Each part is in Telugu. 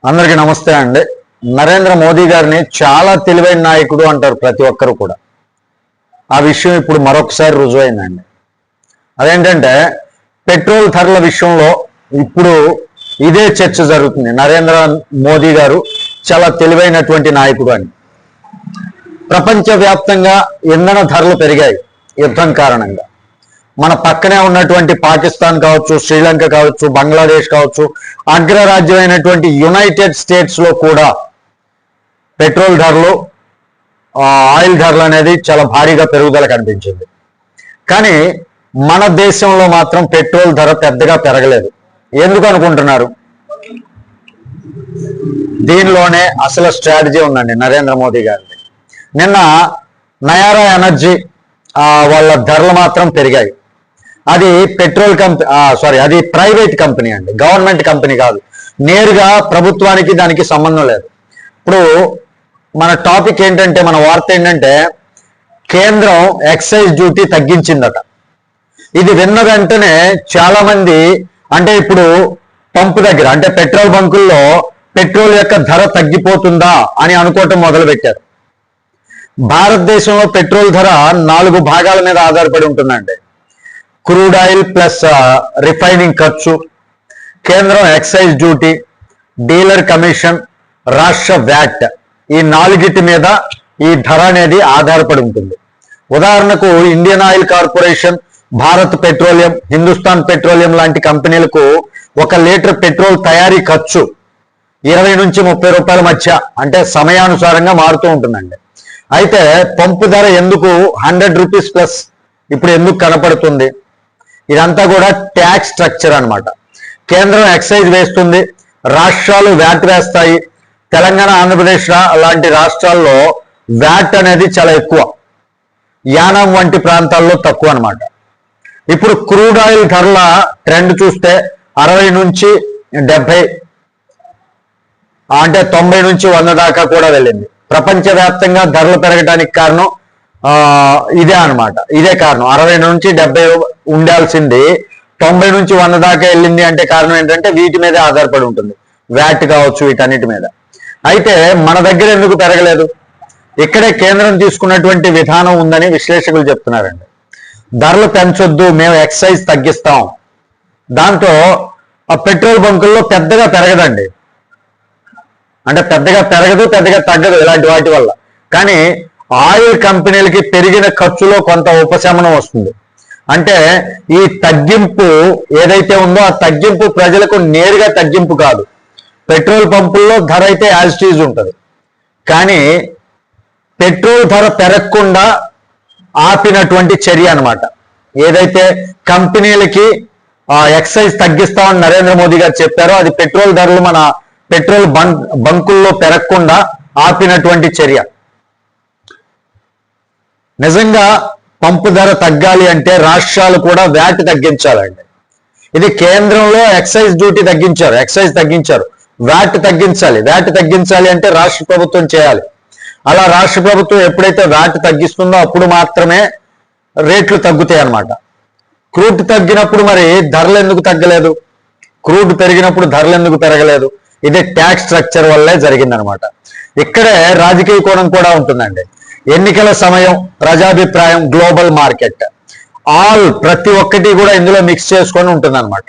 అందరికీ నమస్తే అండి. నరేంద్ర మోదీ గారిని చాలా తెలివైన నాయకుడు అంటారు ప్రతి ఒక్కరు కూడా. ఆ విషయం ఇప్పుడు మరొకసారి రుజువైందండి. అదేంటంటే పెట్రోల్ ధరల విషయంలో ఇప్పుడు ఇదే చర్చ జరుగుతుంది. నరేంద్ర మోదీ గారు చాలా తెలివైనటువంటి నాయకుడు అని. ప్రపంచవ్యాప్తంగా ఇంధన ధరలు పెరిగాయి యుద్ధం కారణంగా. మన పక్కనే ఉన్నటువంటి పాకిస్తాన్ కావచ్చు, శ్రీలంక కావచ్చు, బంగ్లాదేశ్ కావచ్చు, అగ్రరాజ్యమైనటువంటి యునైటెడ్ స్టేట్స్ లో కూడా పెట్రోల్ ధరలు, ఆయిల్ ధరలు అనేది చాలా భారీగా పెరుగుదల కనిపించింది. కానీ మన దేశంలో మాత్రం పెట్రోల్ ధర పెద్దగా పెరగలేదు. ఎందుకు అనుకుంటున్నారు? దీనిలోనే అసలు స్ట్రాటజీ ఉందండి నరేంద్ర మోదీ గారిది. నిన్న నయారా ఎనర్జీ వాళ్ళ ధరలు మాత్రం పెరిగాయి. అది పెట్రోల్ కంపెనీ, అది ప్రైవేట్ కంపెనీ అండి, గవర్నమెంట్ కంపెనీ కాదు. నేరుగా ప్రభుత్వానికి దానికి సంబంధం లేదు. ఇప్పుడు మన టాపిక్ ఏంటంటే, మన వార్త ఏంటంటే, కేంద్రం ఎక్సైజ్ డ్యూటీ తగ్గించిందట. ఇది విన్న వెంటనే చాలా మంది, అంటే ఇప్పుడు పంపు దగ్గర, అంటే పెట్రోల్ బంకుల్లో పెట్రోల్ యొక్క ధర తగ్గిపోతుందా అని అనుకోవటం మొదలుపెట్టారు. భారతదేశంలో పెట్రోల్ ధర 4 భాగాల మీద ఆధారపడి ఉంటుందండి. క్రూడ్ ఆయిల్ ప్లస్ రిఫైనింగ్ ఖర్చు, కేంద్రం ఎక్సైజ్ డ్యూటీ, డీలర్ కమిషన్, రాష్ట్ర వ్యాట్, ఈ 4 మీద ఈ ధర అనేది ఆధారపడి ఉంటుంది. ఉదాహరణకు Indian oil corporation, Bharat petroleum, Hindustan petroleum లాంటి కంపెనీలకు 1 లీటర్ పెట్రోల్ తయారీ ఖర్చు 20 నుంచి 30 రూపాయల మధ్య, అంటే సమయానుసారంగా మారుతూ ఉంటుందండి. అయితే పంపు ధర ఎందుకు 100 రూపీస్ ప్లస్ ఇప్పుడు ఎందుకు కనపడుతుంది? ఇదంతా కూడా ట్యాక్స్ స్ట్రక్చర్ అన్నమాట. కేంద్రం ఎక్సైజ్ వేస్తుంది, రాష్ట్రాలు వ్యాట్ వేస్తాయి. తెలంగాణ, ఆంధ్రప్రదేశ్ లాంటి రాష్ట్రాల్లో వ్యాట్ అనేది చాలా ఎక్కువ, యానం వంటి ప్రాంతాల్లో తక్కువ అన్నమాట. ఇప్పుడు క్రూడ్ ఆయిల్ ధరల ట్రెండ్ చూస్తే 60 నుంచి 70, అంటే 90 నుంచి 100 దాకా కూడా వెళ్ళింది. ప్రపంచవ్యాప్తంగా ధరలు పెరగడానికి కారణం ఇదే అన్నమాట. ఇదే కారణం. 60 నుంచి 70 ఉండాల్సింది 90 నుంచి 100 దాకా వెళ్ళింది. అంటే కారణం ఏంటంటే వీటి మీదే ఆధారపడి ఉంటుంది, వ్యాట్ కావచ్చు, వీటన్నిటి మీద. అయితే మన దగ్గర ఎందుకు పెరగలేదు? ఇక్కడే కేంద్రం తీసుకున్నటువంటి విధానం ఉందని విశ్లేషకులు చెప్తున్నారండి. ధరలు పెంచొద్దు, మేము ఎక్సైజ్ తగ్గిస్తాం. దాంతో ఆ పెట్రోల్ బంకుల్లో పెద్దగా పెరగదండి, అంటే పెద్దగా పెరగదు, పెద్దగా తగ్గదు ఇలాంటి వాటి వల్ల. కానీ ఆయిల్ కంపెనీలకి పెరిగిన ఖర్చులో కొంత ఉపశమనం వస్తుంది. అంటే ఈ తగ్గింపు ఏదైతే ఉందో ఆ తగ్గింపు ప్రజలకు నేరుగా తగ్గింపు కాదు. పెట్రోల్ పంపుల్లో ధర అయితే యాజ్ ఇట్ ఈజ్ ఉంటుంది, కానీ పెట్రోల్ ధర పెరగకుండా ఆపినటువంటి చర్య అన్నమాట. ఏదైతే కంపెనీలకి ఎక్సైజ్ తగ్గిస్తామని నరేంద్ర మోదీ గారు చెప్పారో అది పెట్రోల్ ధరలు మన పెట్రోల్ బంకుల్లో పెరగకుండా ఆపినటువంటి చర్య. నిజంగా పంపు ధర తగ్గాలి అంటే రాష్ట్రాలు కూడా వ్యాట్ తగ్గించాలండి. ఇది కేంద్రంలో ఎక్సైజ్ డ్యూటీ తగ్గించారు, ఎక్సైజ్ తగ్గించారు, వ్యాట్ తగ్గించాలి. వ్యాట్ తగ్గించాలి అంటే రాష్ట్ర ప్రభుత్వం చేయాలి. అలా రాష్ట్ర ప్రభుత్వం ఎప్పుడైతే వ్యాట్ తగ్గిస్తుందో అప్పుడు మాత్రమే రేట్లు తగ్గుతాయి అన్నమాట. క్రూడ్ తగ్గినప్పుడు మరి ధరలు ఎందుకు తగ్గలేదు? క్రూడ్ పెరిగినప్పుడు ధరలు ఎందుకు పెరగలేదు? ఇది ట్యాక్స్ స్ట్రక్చర్ వల్లే జరిగిందనమాట. ఇక్కడే రాజకీయ కోణం కూడా ఉంటుందండి. ఎన్నికల సమయం, ప్రజాభిప్రాయం, గ్లోబల్ మార్కెట్, ప్రతి ఒక్కటి కూడా ఇందులో మిక్స్ చేసుకొని ఉంటుందన్నమాట.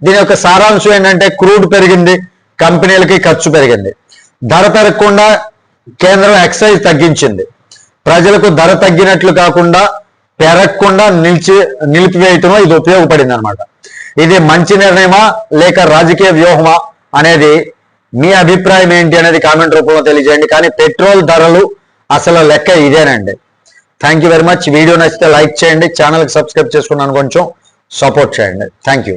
దీని యొక్క సారాంశం ఏంటంటే, క్రూడ్ పెరిగింది, కంపెనీలకి ఖర్చు పెరిగింది. ధర పెరగకుండా కేంద్రం ఎక్సైజ్ తగ్గించింది. ప్రజలకు ధర తగ్గినట్లు కాకుండా పెరగకుండా నిలిపివేయటంలో ఇది ఉపయోగపడింది అనమాట. ఇది మంచి నిర్ణయమా లేక రాజకీయ వ్యూహమా అనేది మీ అభిప్రాయం ఏంటి అనేది కామెంట్ రూపంలో తెలియజేయండి. కానీ పెట్రోల్ ధరలు అసలు లెక్క ఇదేనండి. Thank you very much. Video నచ్చితే లైక్ చేయండి, ఛానల్కి సబ్స్క్రైబ్ చేసుకున్నాను, కొంచెం సపోర్ట్ చేయండి. Thank you.